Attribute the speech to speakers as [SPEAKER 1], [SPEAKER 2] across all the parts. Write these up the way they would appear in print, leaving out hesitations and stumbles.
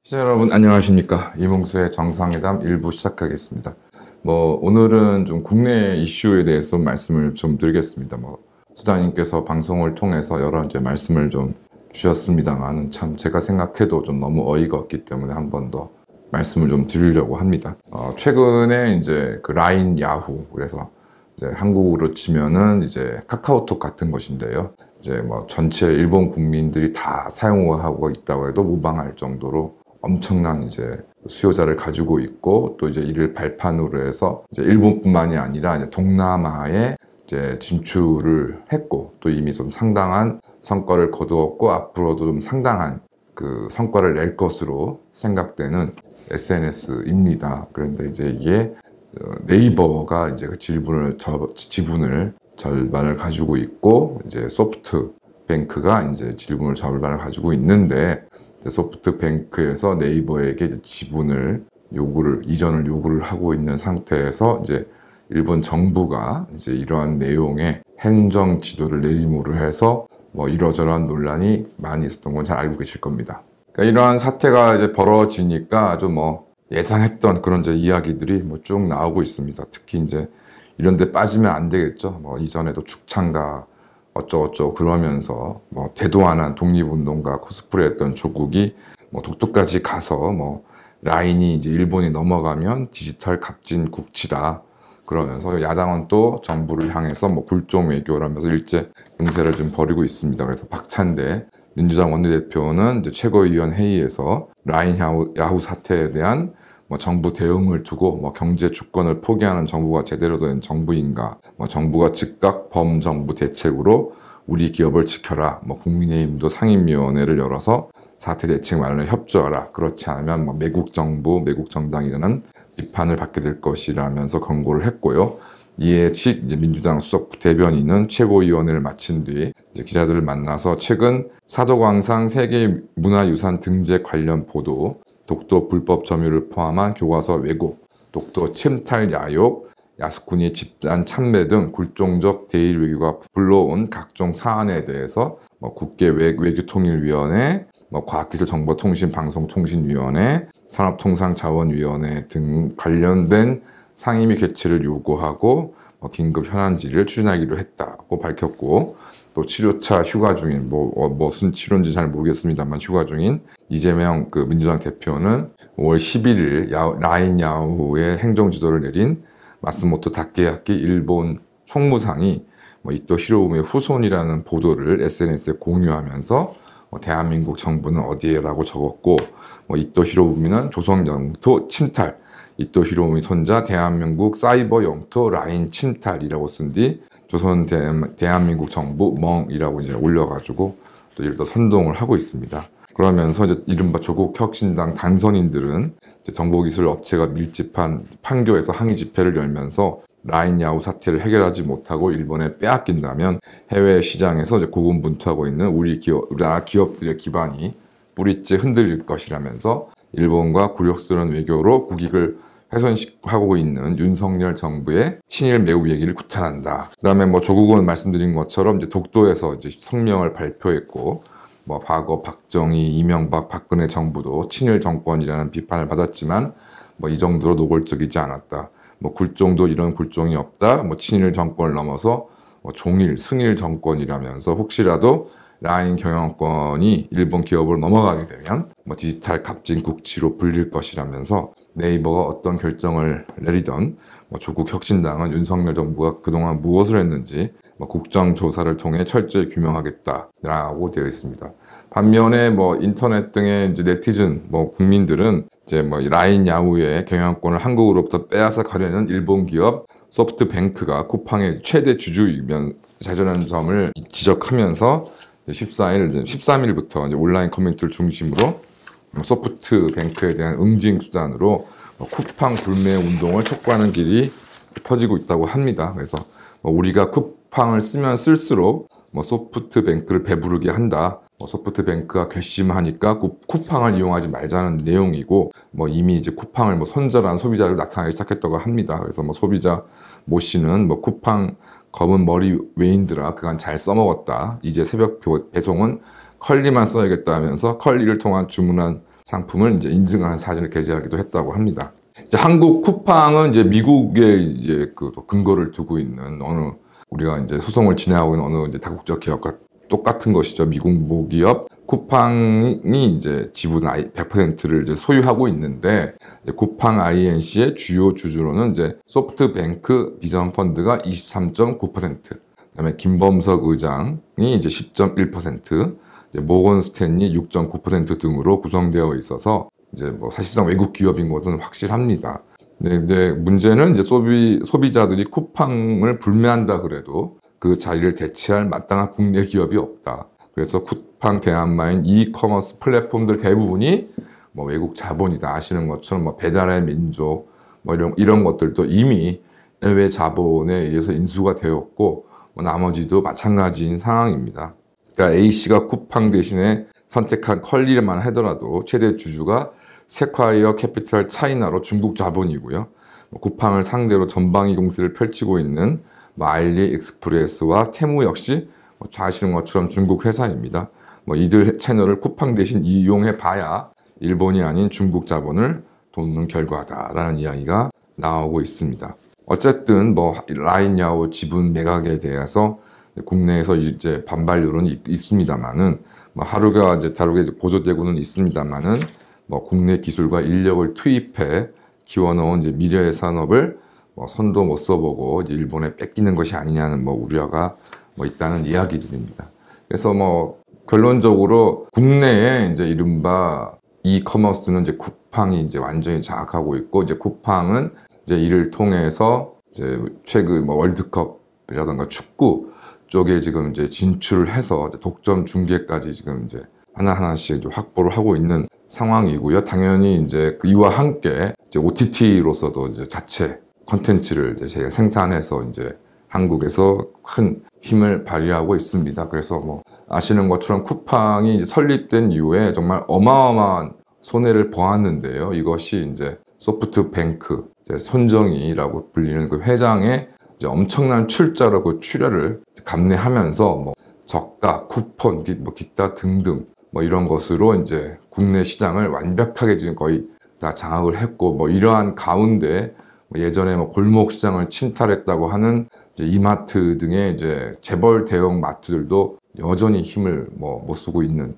[SPEAKER 1] 시청자 여러분 안녕하십니까. 이몽수의 정상회담 1부 시작하겠습니다. 오늘은 좀 국내 이슈에 대해서 좀 말씀을 좀 드리겠습니다. 수장님께서 방송을 통해서 여러 이제 말씀을 좀 주셨습니다만 참 제가 생각해도 좀 너무 어이가 없기 때문에 한 번 더 말씀을 좀 드리려고 합니다. 최근에 이제 그 라인 야후, 그래서 이제 한국으로 치면은 이제 카카오톡 같은 것인데요. 이제 전체 일본 국민들이 다 사용하고 있다고 해도 무방할 정도로 엄청난 이제 수요자를 가지고 있고, 또 이제 이를 발판으로 해서 이제 일본뿐만이 아니라 이제 동남아에 이제 진출을 했고, 또 이미 좀 상당한 성과를 거두었고 앞으로도 좀 상당한 그 성과를 낼 것으로 생각되는 SNS입니다. 그런데 이제 이게 네이버가 이제 그 지분을 절반을 가지고 있고, 이제 소프트뱅크가 이제 지분을 절반을 가지고 있는데, 소프트뱅크에서 네이버에게 이전을 요구를 하고 있는 상태에서 이제 일본 정부가 이제 이러한 내용의 행정 지도를 내림으로 해서 이러저러한 논란이 많이 있었던 건 잘 알고 계실 겁니다. 그러니까 이러한 사태가 이제 벌어지니까 아주 예상했던 그런 이제 이야기들이 쭉 나오고 있습니다. 특히 이제 이런 데 빠지면 안 되겠죠. 이전에도 죽창가 어쩌고저쩌고 그러면서 대도하는 독립운동가 코스프레 했던 조국이 독도까지 가서 라인이 이제 일본이 넘어가면 디지털 갑진 국치다 그러면서 야당은 또 정부를 향해서 굴종 외교라면서 일제 응세를 좀 벌이고 있습니다. 그래서 박찬대 민주당 원내대표는 이제 최고위원 회의에서 라인 야후 사태에 대한 정부 대응을 두고 경제 주권을 포기하는 정부가 제대로 된 정부인가, 정부가 즉각 범정부 대책으로 우리 기업을 지켜라, 국민의힘도 상임위원회를 열어서 사태 대책 마련에 협조하라, 그렇지 않으면 매국 정부, 매국 정당이라는 비판을 받게 될 것이라면서 권고를 했고요. 이에 이제 민주당 수석 대변인은 최고위원회를 마친 뒤 이제 기자들을 만나서 최근 사도광산 세계문화유산 등재 관련 보도, 독도 불법 점유를 포함한 교과서 왜곡, 독도 침탈 야욕, 야스쿠니 집단 참배 등 굴종적 대일 외교가 불러온 각종 사안에 대해서 국회 외교통일위원회, 과학기술정보통신방송통신위원회, 산업통상자원위원회 등 관련된 상임위 개최를 요구하고 긴급 현안 질의를 추진하기로 했다고 밝혔고, 또 치료차 휴가 중인 무슨 치료인지 잘 모르겠습니다만 휴가 중인 이재명 그 민주당 대표는 5월 11일 라인 야후의 행정 지도를 내린 마스모토 다케야키 일본 총무상이 이토 히로부미의 후손이라는 보도를 SNS에 공유하면서 대한민국 정부는 어디에라고 적었고, 이토 히로부미는 조선 영토 침탈, 이토 히로부미 손자 대한민국 사이버 영토 라인 침탈이라고 쓴 뒤 조선 대한민국 정부 멍이라고 이제 올려가지고 또 이를 또 선동을 하고 있습니다. 그러면서 이제 이른바 조국혁신당 당선인들은 이제 정보기술 업체가 밀집한 판교에서 항의 집회를 열면서 라인 야후 사태를 해결하지 못하고 일본에 빼앗긴다면 해외 시장에서 이제 고군분투하고 있는 우리나라 기업들의 기반이 뿌리째 흔들릴 것이라면서 일본과 굴욕스러운 외교로 국익을 훼손하고 있는 윤석열 정부의 친일 매국 얘기를 구탄한다. 그다음에 조국은 말씀드린 것처럼 이제 독도에서 이제 성명을 발표했고, 과거 박정희, 이명박, 박근혜 정부도 친일 정권이라는 비판을 받았지만 이 정도로 노골적이지 않았다. 굴종도 이런 굴종이 없다. 친일 정권을 넘어서 종일, 승일 정권이라면서 혹시라도 라인 경영권이 일본 기업으로 넘어가게 되면 디지털 갑진 국치로 불릴 것이라면서 네이버가 어떤 결정을 내리던 조국 혁신당은 윤석열 정부가 그동안 무엇을 했는지 국정조사를 통해 철저히 규명하겠다라고 되어 있습니다. 반면에 인터넷 등의 이제 네티즌 국민들은 이제 라인 야후의 경영권을 한국으로부터 빼앗아 가려는 일본 기업 소프트뱅크가 쿠팡의 최대 주주이면 자전한 점을 지적하면서 13일부터 이제 온라인 커뮤니티를 중심으로 소프트뱅크에 대한 응징 수단으로 쿠팡 불매 운동을 촉구하는 길이 퍼지고 있다고 합니다. 그래서 우리가 쿠팡을 쓰면 쓸수록 소프트뱅크를 배부르게 한다. 소프트뱅크가 괘씸하니까 쿠팡을 이용하지 말자는 내용이고, 이미 이제 쿠팡을 손절한 소비자를 나타나기 시작했다고 합니다. 그래서 소비자 모 씨는 쿠팡 검은 머리 외인들아 그간 잘 써먹었다. 이제 새벽 배송은 컬리만 써야겠다 하면서 컬리를 통한 주문한 상품을 이제 인증하는 사진을 게재하기도 했다고 합니다. 이제 한국 쿠팡은 이제 미국에 이제 그 근거를 두고 있는 어느 우리가 이제 소송을 진행하고 있는 어느 이제 다국적 기업과 똑같은 것이죠. 미국 모기업 쿠팡이 이제 지분 100%를 이제 소유하고 있는데, 쿠팡 INC의 주요 주주로는 이제 소프트뱅크 비전펀드가 23.9%, 그다음에 김범석 의장이 이제 10.1%, 모건 스탠리 6.9% 등으로 구성되어 있어서 이제 뭐 사실상 외국 기업인 것은 확실합니다. 근데 문제는 이제 소비자들이 쿠팡을 불매한다 그래도 그 자리를 대체할 마땅한 국내 기업이 없다. 그래서 쿠팡, 대한마인, 이커머스 플랫폼들 대부분이 뭐 외국 자본이다. 아시는 것처럼 뭐 배달의 민족 뭐 이런 것들도 이미 해외 자본에 의해서 인수가 되었고, 뭐 나머지도 마찬가지인 상황입니다. 그러니까 A씨가 쿠팡 대신에 선택한 퀄리만 하더라도 최대 주주가 세콰이어 캐피털 차이나로 중국 자본이고요. 쿠팡을 상대로 전방위 공세를 펼치고 있는 알리익스프레스와 테무 역시 아시는 것처럼 중국 회사입니다. 이들 채널을 쿠팡 대신 이용해 봐야 일본이 아닌 중국 자본을 돕는 결과다라는 이야기가 나오고 있습니다. 어쨌든 라인야오 지분 매각에 대해서 국내에서 이제 반발 여론이 있습니다만은, 하루가 이제 다르게 고조되고는 있습니다만은, 국내 기술과 인력을 투입해 키워놓은 이제 미래의 산업을 손도 못 써보고 이제 일본에 뺏기는 것이 아니냐는 우려가 있다는 이야기들입니다. 그래서 결론적으로 국내에 이제 이른바 이커머스는 이제 쿠팡이 이제 완전히 장악하고 있고, 이제 쿠팡은 이제 이를 통해서 이제 최근 월드컵이라든가 축구 쪽에 지금 이제 진출을 해서 독점 중계까지 지금 이제 하나하나씩 이제 확보를 하고 있는 상황이고요. 당연히 이제 이와 함께 이제 OTT로서도 이제 자체 컨텐츠를 이제 제가 생산해서 이제 한국에서 큰 힘을 발휘하고 있습니다. 그래서 아시는 것처럼 쿠팡이 이제 설립된 이후에 정말 어마어마한 손해를 보았는데요. 이것이 이제 소프트뱅크 손정희라고 불리는 그 회장의 이제 엄청난 출자로 그 출혈을 감내하면서 저가, 쿠폰, 기타 등등 이런 것으로 이제 국내 시장을 완벽하게 지금 거의 다 장악을 했고, 이러한 가운데 예전에 골목 시장을 침탈했다고 하는 이제 이마트 등의 이제 재벌 대형 마트들도 여전히 힘을 못 쓰고 있는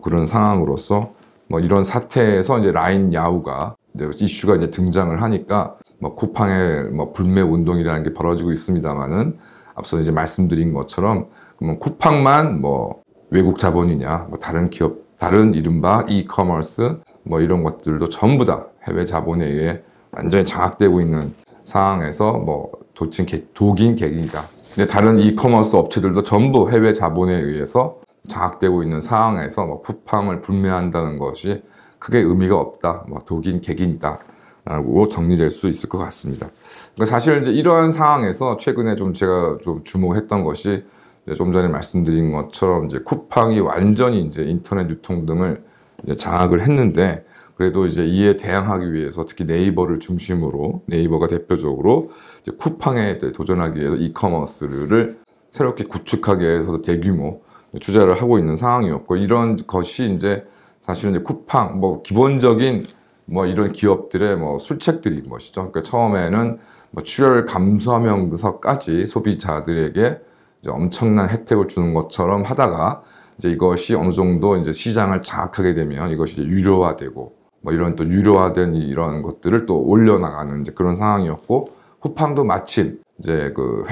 [SPEAKER 1] 그런 상황으로서 이런 사태에서 이제 라인 야후가 이제 이슈가 이제 등장을 하니까 쿠팡의 불매 운동이라는 게 벌어지고 있습니다만은, 앞서 이제 말씀드린 것처럼 그러면 쿠팡만 외국 자본이냐, 다른 기업, 다른 이른바 이커머스 이런 것들도 전부 다 해외 자본에 의해 완전히 장악되고 있는 상황에서 독인 객이다. 근데 다른 이커머스 업체들도 전부 해외 자본에 의해서 장악되고 있는 상황에서 쿠팡을 불매한다는 것이 크게 의미가 없다. 독인 객이다. 라고 정리될 수 있을 것 같습니다. 그러니까 사실 이제 이러한 상황에서 최근에 제가 주목했던 것이 좀 전에 말씀드린 것처럼 이제 쿠팡이 완전히 이제 인터넷 유통 등을 이제 장악을 했는데, 그래도 이제 이에 대항하기 위해서 특히 네이버를 중심으로 네이버가 대표적으로 이제 쿠팡에 도전하기 위해서 이커머스를 새롭게 구축하기 위해서 대규모 투자를 하고 있는 상황이었고, 이런 것이 이제 사실은 이제 쿠팡 기본적인 이런 기업들의 술책들인 것이죠. 그러니까 처음에는 출혈 감소하면서까지 소비자들에게 이제 엄청난 혜택을 주는 것처럼 하다가 이제 이것이 어느 정도 이제 시장을 장악하게 되면 이것이 이제 유료화되고 이런 또 유료화된 이런 것들을 또 올려나가는 이제 그런 상황이었고, 쿠팡도 마침 이제 그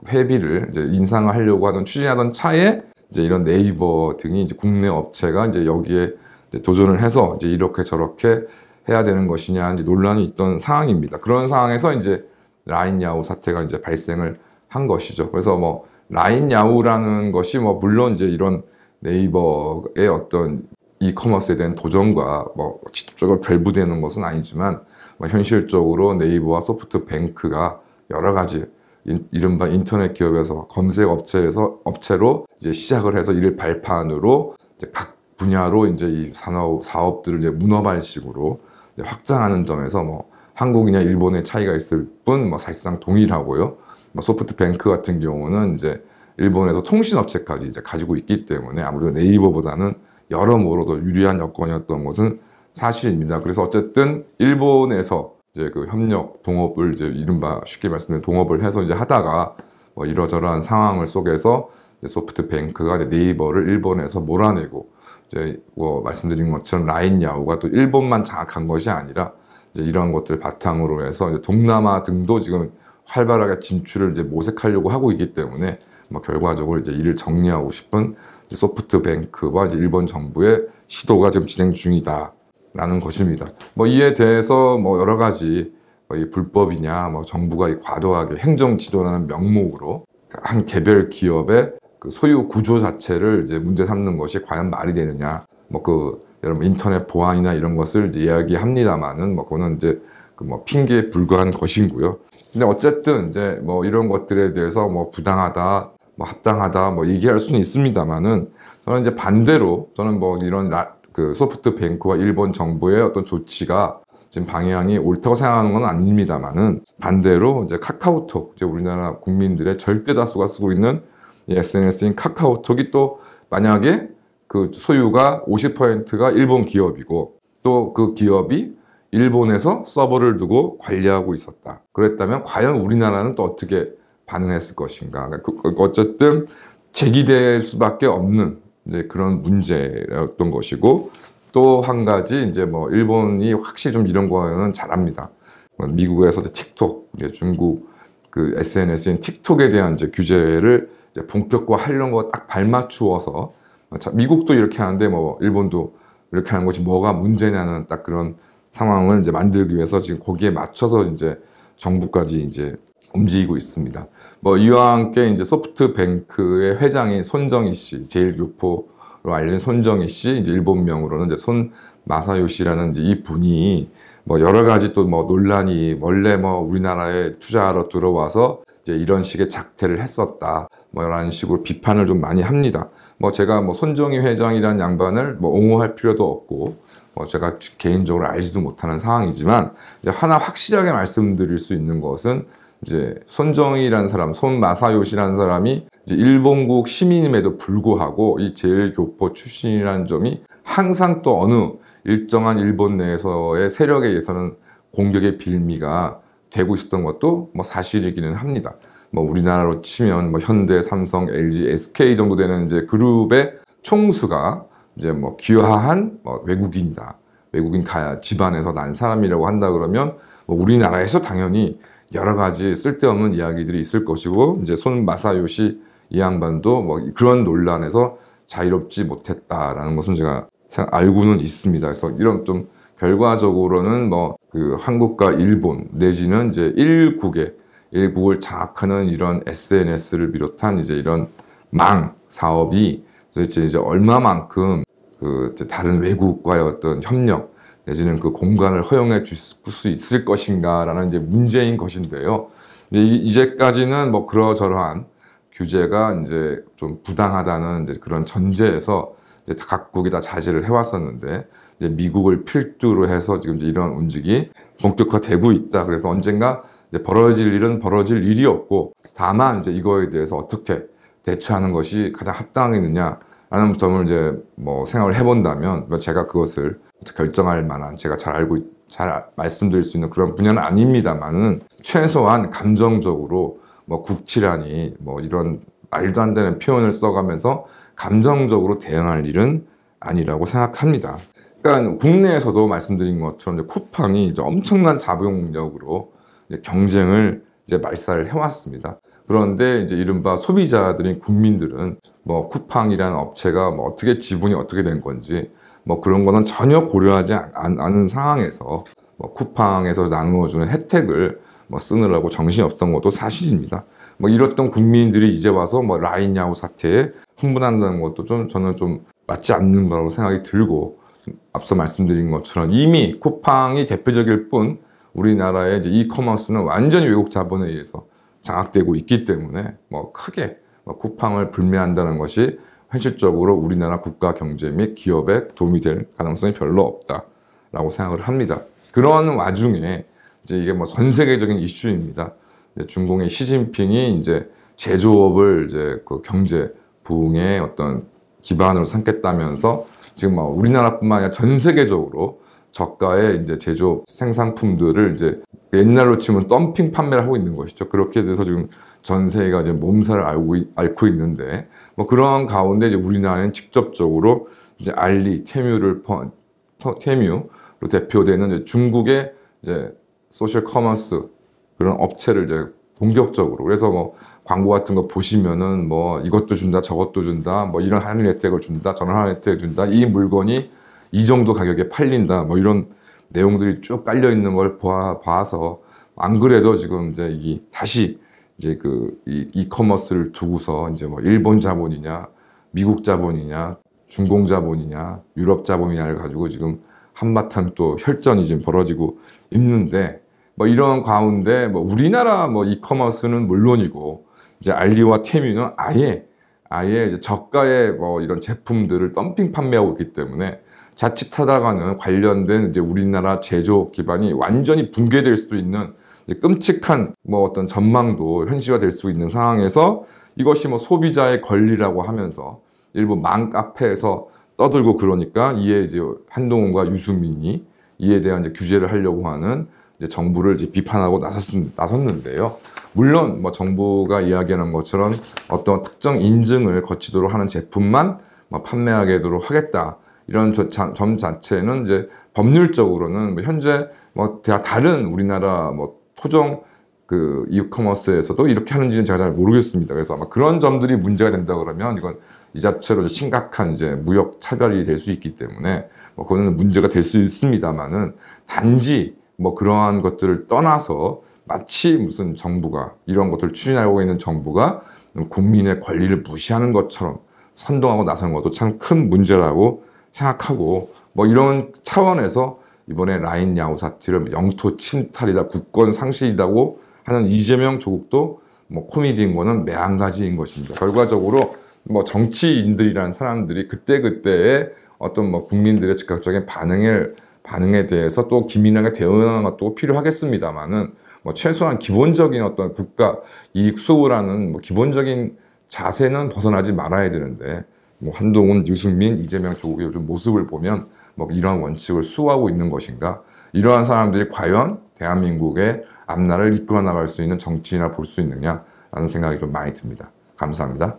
[SPEAKER 1] 회비를 이제 인상을 하려고 추진하던 차에 이제 이런 네이버 등이 이제 국내 업체가 이제 여기에 이제 도전을 해서 이제 이렇게 저렇게 해야 되는 것이냐 이제 논란이 있던 상황입니다. 그런 상황에서 이제 라인 야후 사태가 이제 발생을 한 것이죠. 그래서 라인 야후라는 것이 물론 이제 이런 네이버의 어떤 이커머스에 대한 도전과 직접적으로 결부되는 것은 아니지만, 현실적으로 네이버와 소프트뱅크가 여러 가지 이른바 인터넷 기업에서 검색 업체로 이제 시작을 해서 이를 발판으로 이제 각 분야로 이제 이 사업들을 이제 문어발식으로 이제 확장하는 점에서 한국이냐 일본의 차이가 있을 뿐 사실상 동일하고요. 소프트뱅크 같은 경우는 이제 일본에서 통신업체까지 이제 가지고 있기 때문에 아무래도 네이버보다는 여러모로도 유리한 여건이었던 것은 사실입니다. 그래서 어쨌든 일본에서 이제 그 협력 동업을 이제 이른바 쉽게 말씀드리면 동업을 해서 이제 하다가 뭐 이러저러한 상황을 속에서 이제 소프트뱅크가 이제 네이버를 일본에서 몰아내고 이제 뭐 말씀드린 것처럼 라인야후가 또 일본만 장악한 것이 아니라 이제 이런 것들 바탕으로 해서 이제 동남아 등도 지금 활발하게 진출을 이제 모색하려고 하고 있기 때문에 뭐 결과적으로 이제 이를 정리하고 싶은 소프트뱅크와 이제 일본 정부의 시도가 지금 진행 중이다라는 것입니다. 뭐 이에 대해서 뭐 여러 가지 이 불법이냐, 뭐 정부가 이 과도하게 행정 지도라는 명목으로 한 개별 기업의 그 소유 구조 자체를 이제 문제 삼는 것이 과연 말이 되느냐, 뭐 그 여러분 인터넷 보안이나 이런 것을 이제 이야기합니다만은 뭐 그거는 이제 그 뭐 핑계에 불과한 것이고요. 근데 어쨌든 이제 뭐 이런 것들에 대해서 뭐 부당하다, 뭐 합당하다, 뭐 얘기할 수는 있습니다만은 저는 이제 반대로 저는 뭐 이런 그 소프트뱅크와 일본 정부의 어떤 조치가 지금 방향이 옳다고 생각하는 건 아닙니다만은 반대로 이제 카카오톡, 이제 우리나라 국민들의 절대 다수가 쓰고 있는 이 SNS인 카카오톡이 또 만약에 그 소유가 50%가 일본 기업이고 또 그 기업이 일본에서 서버를 두고 관리하고 있었다. 그랬다면 과연 우리나라는 또 어떻게 반응했을 것인가. 어쨌든 제기될 수밖에 없는 이제 그런 문제였던 것이고 또 한 가지 이제 뭐 일본이 확실히 좀 이런 거는 잘합니다. 미국에서 틱톡, 이제 중국 그 SNS인 틱톡에 대한 이제 규제를 이제 본격화하려는 거 딱 발맞추어서 미국도 이렇게 하는데 뭐 일본도 이렇게 하는 것이 뭐가 문제냐는 딱 그런 상황을 이제 만들기 위해서 지금 거기에 맞춰서 이제 정부까지 이제 움직이고 있습니다. 뭐 이와 함께 이제 소프트뱅크의 회장인 손정희 씨, 제일교포로 알려진 손정희 씨, 이제 일본명으로는 이제 손 마사요시라는 이제 이 분이 뭐 여러 가지 또 뭐 논란이 원래 뭐 우리나라에 투자하러 들어와서 이제 이런 식의 작태를 했었다. 뭐 이런 식으로 비판을 좀 많이 합니다. 뭐 제가 뭐 손정희 회장이라는 양반을 뭐 옹호할 필요도 없고 뭐 제가 개인적으로 알지도 못하는 상황이지만 이제 하나 확실하게 말씀드릴 수 있는 것은 이제 손정희라는 사람, 손마사요시라는 사람이 이제 일본국 시민임에도 불구하고 이 제일교포 출신이라는 점이 항상 또 어느 일정한 일본 내에서의 세력에 의해서는 공격의 빌미가 되고 있었던 것도 뭐 사실이기는 합니다. 뭐 우리나라로 치면 뭐 현대, 삼성, LG, SK 정도 되는 이제 그룹의 총수가 이제 뭐 귀화한 뭐 외국인이다. 외국인 집안에서 난 사람이라고 한다 그러면 뭐 우리나라에서 당연히 여러 가지 쓸데없는 이야기들이 있을 것이고 이제 손 마사요시 이 양반도 뭐 그런 논란에서 자유롭지 못했다라는 것은 제가 알고는 있습니다. 그래서 이런 좀 결과적으로는 뭐 그 한국과 일본 내지는 이제 일국을 장악하는 이런 SNS를 비롯한 이제 이런 망 사업이 도대체 이제 얼마만큼 그 다른 외국과의 어떤 협력 내지는 그 공간을 허용해 줄 수 있을 것인가라는 이제 문제인 것인데요. 이제까지는 뭐 그러저러한 규제가 이제 좀 부당하다는 이제 그런 전제에서 이제 각국이 다 자제를 해왔었는데 이제 미국을 필두로 해서 지금 이제 이런 움직이 본격화되고 있다. 그래서 언젠가 이제 벌어질 일은 벌어질 일이 없고 다만 이제 이거에 대해서 어떻게 대처하는 것이 가장 합당하겠느냐라는 점을 이제 뭐 생각을 해본다면 제가 그것을 결정할 만한 제가 잘 말씀드릴 수 있는 그런 분야는 아닙니다만은 최소한 감정적으로 뭐 국치라니 뭐 이런 말도 안 되는 표현을 써가면서 감정적으로 대응할 일은 아니라고 생각합니다. 그러니까 국내에서도 말씀드린 것처럼 이제 쿠팡이 이제 엄청난 자본력으로 이제 경쟁을 이제 말살을 해왔습니다. 그런데 이제 이른바 소비자들인 국민들은 뭐 쿠팡이라는 업체가 뭐 어떻게 지분이 어떻게 된 건지 뭐 그런 거는 전혀 고려하지 않은 상황에서 뭐 쿠팡에서 나누어주는 혜택을 뭐 쓰느라고 정신이 없던 것도 사실입니다. 뭐 이랬던 국민들이 이제 와서 뭐 라인야후 사태에 흥분한다는 것도 저는 좀 맞지 않는 거라고 생각이 들고 앞서 말씀드린 것처럼 이미 쿠팡이 대표적일 뿐 우리나라의 이제 이커머스는 완전히 외국 자본에 의해서 장악되고 있기 때문에 뭐 크게 뭐 쿠팡을 불매한다는 것이 현실적으로 우리나라 국가 경제 및 기업에 도움이 될 가능성이 별로 없다라고 생각을 합니다. 그런 와중에 이제 이게 뭐 전 세계적인 이슈입니다. 중공의 시진핑이 이제 제조업을 이제 그 경제 부흥의 어떤 기반으로 삼겠다면서 지금 뭐 우리나라뿐만 아니라 전 세계적으로 저가의 이제 제조 생산품들을 이제 옛날로 치면 덤핑 판매를 하고 있는 것이죠. 그렇게 돼서 지금 전 세계가 이제 몸살을 앓고 있는데, 뭐 그런 가운데 이제 우리나라는 직접적으로 이제 알리, 테뮤로 대표되는 이제 중국의 이제 소셜 커머스 그런 업체를 이제 본격적으로, 그래서 뭐 광고 같은 거 보시면은 뭐 이것도 준다, 저것도 준다, 뭐 이런 할인 혜택을 준다, 저런 할인 혜택을 준다, 이 물건이 이 정도 가격에 팔린다, 뭐 이런 내용들이 쭉 깔려 있는 걸 봐서, 안 그래도 지금 이제 다시 이제 그 이커머스를 두고서 이제 뭐 일본 자본이냐, 미국 자본이냐, 중공 자본이냐, 유럽 자본이냐를 가지고 지금 한바탕 또 혈전이 지금 벌어지고 있는데, 뭐 이런 가운데 뭐 우리나라 뭐 이커머스는 물론이고 이제 알리와 테뮤는 아예 이제 저가의 뭐 이런 제품들을 덤핑 판매하고 있기 때문에 자칫하다가는 관련된 이제 우리나라 제조 기반이 완전히 붕괴될 수도 있는 이제 끔찍한 뭐 어떤 전망도 현실화될 수 있는 상황에서, 이것이 뭐 소비자의 권리라고 하면서 일부 맘카페에서 떠들고 그러니까 이에 이제 한동훈과 유승민이 이에 대한 이제 규제를 하려고 하는 이제 정부를 이제 비판하고 나섰는데요. 물론 뭐 정부가 이야기하는 것처럼 어떤 특정 인증을 거치도록 하는 제품만 뭐 판매하게 하도록 하겠다, 이런 점 자체는 이제 법률적으로는 뭐 현재 뭐 다른 우리나라 뭐 토종 그 이커머스에서도 이렇게 하는지는 제가 잘 모르겠습니다. 그래서 아마 그런 점들이 문제가 된다 그러면 이건 이 자체로 심각한 이제 무역 차별이 될 수 있기 때문에 뭐 그거는 문제가 될 수 있습니다만은, 단지 뭐 그러한 것들을 떠나서 마치 무슨 정부가 이런 것들을 추진하고 있는 정부가 국민의 권리를 무시하는 것처럼 선동하고 나선 것도 참 큰 문제라고 생각하고, 뭐 이런 차원에서 이번에 라인 야후 사태를 영토 침탈이다, 국권 상실이다고 하는 이재명 조국도 뭐 코미디인 거는 매한가지인 것입니다. 결과적으로 뭐 정치인들이라는 사람들이 그때그때의 어떤 뭐 국민들의 즉각적인 반응에 대해서 또 기민하게 대응하는 것도 필요하겠습니다만은, 뭐 최소한 기본적인 어떤 국가 이익 수호라는 뭐 기본적인 자세는 벗어나지 말아야 되는데, 뭐 한동훈, 유승민, 이재명, 조국의 요즘 모습을 보면 뭐 이러한 원칙을 수호하고 있는 것인가? 이러한 사람들이 과연 대한민국의 앞날을 이끌어 나갈 수 있는 정치인이라 볼 수 있느냐라는 생각이 좀 많이 듭니다. 감사합니다.